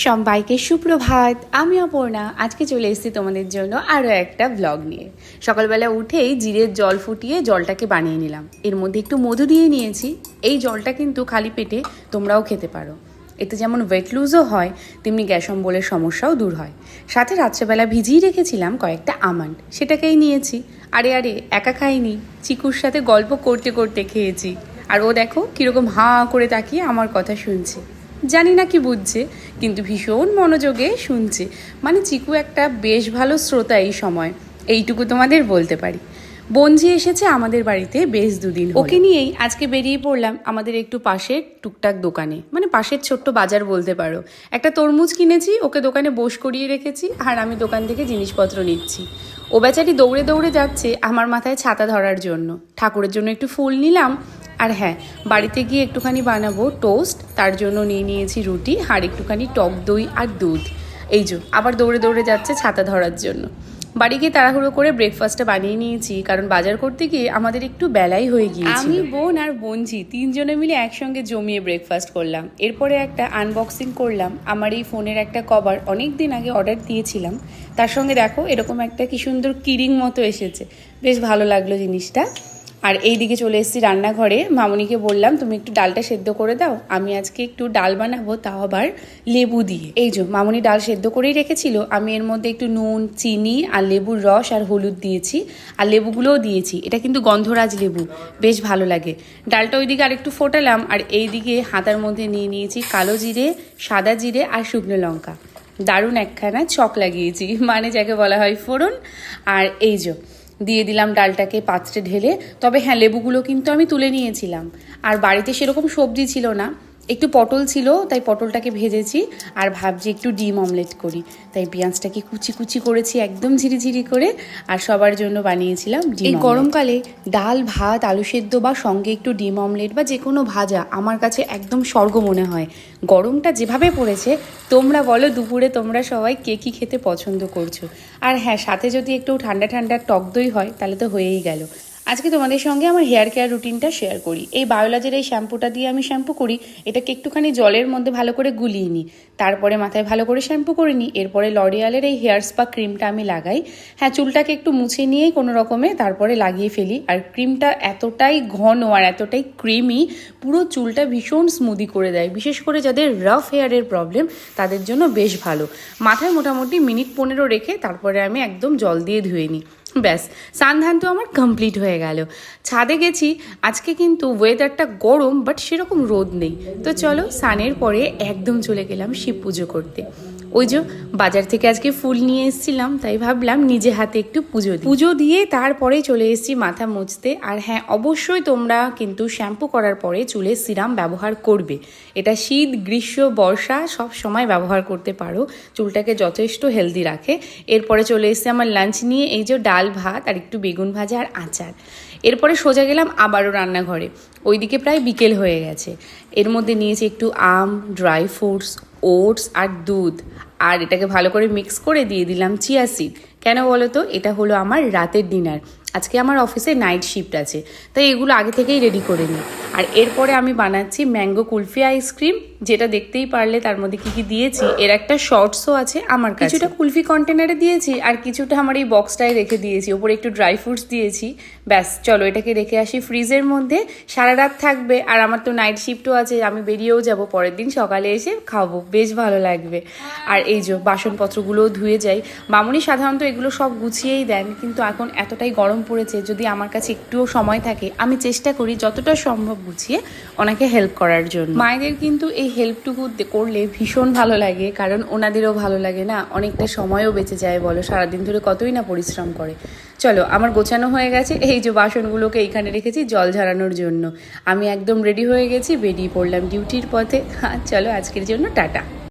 সবাইকে সুপ্রভাত। আমি অপর্ণা। আজকে চলে এসেছি তোমাদের জন্য আরও একটা ব্লগ নিয়ে। সকালবেলা উঠেই জিরের জল ফুটিয়ে জলটাকে বানিয়ে নিলাম, এর মধ্যে একটু মধু দিয়ে নিয়েছি। এই জলটা কিন্তু খালি পেটে তোমরাও খেতে পারো, এতে যেমন ওয়েট লুজও হয় তেমনি গ্যাস অম্বলের সমস্যাও দূর হয়। সাথে রাত্রেবেলা ভিজিয়ে রেখেছিলাম কয়েকটা আমন্ড, সেটাকেই নিয়েছি। আরে একা খাইনি, চিকুর সাথে গল্প করতে করতে খেয়েছি। আর ও দেখো কীরকম হাঁ করে তাকিয়ে আমার কথা শুনছে। জানি না কি বুঝছে, কিন্তু ভীষণ মনোযোগে শুনছে। মানে চিকু একটা বেশ ভালো শ্রোতা এই সময়, এইটুকু তোমাদের বলতে পারি। বঞ্জি এসেছে আমাদের বাড়িতে বেশ দুদিন, ওকে নিয়েই আজকে বেরিয়ে পড়লাম আমাদের একটু পাশের টুকটাক দোকানে, মানে পাশের ছোট্ট বাজার বলতে পারো। একটা তরমুজ কিনেছি, ওকে দোকানে বস করিয়ে রেখেছি, আর আমি দোকান থেকে জিনিসপত্র নিচ্ছি। ও বেচারি দৌড়ে দৌড়ে যাচ্ছে আমার মাথায় ছাতা ধরার জন্য। ঠাকুরের জন্য একটু ফুল নিলাম, আর হ্যাঁ, বাড়িতে গিয়ে একটুখানি বানাবো টোস্ট, তার জন্য নিয়ে নিয়েছি রুটি আর একটুখানি টক দই আর দুধ। এই যে আবার দৌড়ে দৌড়ে যাচ্ছে ছাতা ধরার জন্য। বাড়ি গিয়ে তাড়াহুড়ো করে ব্রেকফাস্টটা বানিয়ে নিয়েছি, কারণ বাজার করতে গিয়ে আমাদের একটু বেলাই হয়ে গিয়েছে। আমি, বোন আর বঞ্জি তিনজনে মিলে একসঙ্গে জমিয়ে ব্রেকফাস্ট করলাম। এরপরে একটা আনবক্সিং করলাম আমার এই ফোনের একটা কভার, অনেক দিন আগে অর্ডার দিয়েছিলাম। তার সঙ্গে দেখো এরকম একটা কি সুন্দর কিরিং মতো এসেছে, বেশ ভালো লাগলো জিনিসটা। আর এই দিকে চলে এসেছি রান্নাঘরে। মামুনিকে বললাম তুমি একটু ডালটা সেদ্ধ করে দাও, আমি আজকে একটু ডাল বানাবো, তাও আবার লেবু দিয়ে। এই যে মামুনি ডাল সেদ্ধ করেই রেখেছিল, আমি এর মধ্যে একটু নুন, চিনি আর লেবুর রস আর হলুদ দিয়েছি, আর লেবুগুলোও দিয়েছি। এটা কিন্তু গন্ধরাজ লেবু, বেশ ভালো লাগে। ডালটা ওইদিকে আরেকটু ফোটালাম, আর এই দিকে হাতার মধ্যে নিয়ে নিয়েছি কালো জিরে, সাদা জিরে আর শুকনো লঙ্কা। দারুণ একখানা ছক লাগিয়েছি, মানে যাকে বলা হয় ফোড়ন। আর এই যে দিয়ে দিলাম ডালটাকে পাত্রে ঢেলে। তবে হ্যাঁ, লেবুগুলো কিন্তু আমি তুলে নিয়েছিলাম। আর বাড়িতে সেরকম সবজি ছিল না, একটু পটল ছিল, তাই পটলটাকে ভেজেছি। আর ভাবছি একটু ডিম অমলেট করি, তাই পেঁয়াজটাকে কুচি কুচি করেছি একদম ঝিরিঝিরি করে। আর সবার জন্য বানিয়েছিলাম ডিম। এই গরমকালে ডাল ভাত আলু সেদ্ধ বা সঙ্গে একটু ডিম অমলেট বা যে কোনো ভাজা আমার কাছে একদম স্বর্গ মনে হয়। গরমটা যেভাবে পড়েছে, তোমরা বলো দুপুরে তোমরা সবাই কে কী খেতে পছন্দ করছো। আর হ্যাঁ, সাথে যদি একটু ঠান্ডা ঠান্ডা টক দই হয় তাহলে তো হয়েই গেল। আজকে তোমাদের সঙ্গে আমার হেয়ার কেয়ার রুটিনটা শেয়ার করি। এই বায়োলজের এই শ্যাম্পুটা দিয়ে আমি শ্যাম্পু করি। এটাকে একটুখানি জলের মধ্যে ভালো করে গুলিয়ে নিই, তারপরে মাথায় ভালো করে শ্যাম্পু করে নিই। এরপরে লরিয়ালের এই হেয়ার স্পা ক্রিমটা আমি লাগাই। হ্যাঁ, চুলটাকে একটু মুছে নিয়েই কোনো রকমে তারপরে লাগিয়ে ফেলি। আর ক্রিমটা এতটাই ঘন আর এতটাই ক্রিমি, পুরো চুলটা ভীষণ স্মুদি করে দেয়। বিশেষ করে যাদের রাফ হেয়ারের প্রবলেম তাদের জন্য বেশ ভালো। মাথায় মোটামুটি মিনিট 15 রেখে তারপরে আমি একদম জল দিয়ে ধুয়ে নিই। ব্যাস, স্নান ধান তো আমার কমপ্লিট হয়ে গেল। ছাদে গেছি, আজকে কিন্তু ওয়েদারটা গরম, বাট সেরকম রোদ নেই। তো চলো, স্নানের পরে একদম চলে গেলাম শিব পুজো করতে। ওই যে বাজার থেকে আজকে ফুল নিয়ে এসেছিলাম, তাই ভাবলাম নিজে হাতে একটু পুজো দিয়ে তারপরে চলে এসেছি মাথা মুছতে। আর হ্যাঁ, অবশ্যই তোমরা কিন্তু শ্যাম্পু করার পরে চুলে সিরাম ব্যবহার করবে। এটা শীত, গ্রীষ্ম, বর্ষা সব সময় ব্যবহার করতে পারো, চুলটাকে যথেষ্ট হেলদি রাখে। এরপরে চলে এসেছি আমার লাঞ্চ নিয়ে, এই যে ডাল ভাত আর একটু বেগুন ভাজা আর আচার। এরপরে সোজা গেলাম আবারও রান্নাঘরে। ওইদিকে প্রায় বিকেল হয়ে গেছে। এর মধ্যে নিয়েছি একটু আম, ড্রাই ফ্রুটস, ওটস আর দুধ। আর এটাকে ভালো করে মিক্স করে দিয়ে দিলাম চিয়া সিড। কেন বলো তো, এটা হলো আমার রাতের ডিনার। আজকে আমার অফিসে নাইট শিফট আছে, তাই এগুলো আগে থেকেই রেডি করে নিই। আর এরপরে আমি বানাচ্ছি ম্যাঙ্গো কুলফি আইসক্রিম, যেটা দেখতেই পারলে তার মধ্যে কী কী দিয়েছি। এর একটা শর্টসও আছে আমার কাছে। কিছুটা কুলফি কন্টেনারে দিয়েছি, আর কিছুটা আমার এই বক্সটায় রেখে দিয়েছি। ওপরে একটু ড্রাই ফ্রুটস দিয়েছি। ব্যাস, চলো এটাকে রেখে আসি ফ্রিজের মধ্যে, সারা রাত থাকবে। আর আমার তো নাইট শিফটও আছে, আমি বেরিয়েও যাব, পরের দিন সকালে এসে খাবো, বেশ ভালো লাগবে। আর এই যে বাসনপত্রগুলোও ধুয়ে যাই। মামুনি সাধারণত এগুলো সব গুছিয়েই দেন, কিন্তু এখন এতটাই গরম পড়েছে, যদি আমার কাছে একটুও সময় থাকে আমি চেষ্টা করি যতটা সম্ভব গুছিয়ে ওনাকে হেল্প করার জন্য। মায়েদের কিন্তু এই হেল্পটুকু করলে ভীষণ ভালো লাগে, কারণ ওনাদেরও ভালো লাগে না, অনেকটা সময়ও বেঁচে যায়। বলো, সারাদিন ধরে কতই না পরিশ্রম করে। চলো, আমার গোছানো হয়ে গেছে। এই যে বাসনগুলোকে এইখানে রেখেছি জল ঝরানোর জন্য। আমি একদম রেডি হয়ে গেছি, বেরিয়ে পড়লাম ডিউটির পথে। চলো, আজকের জন্য টাটা।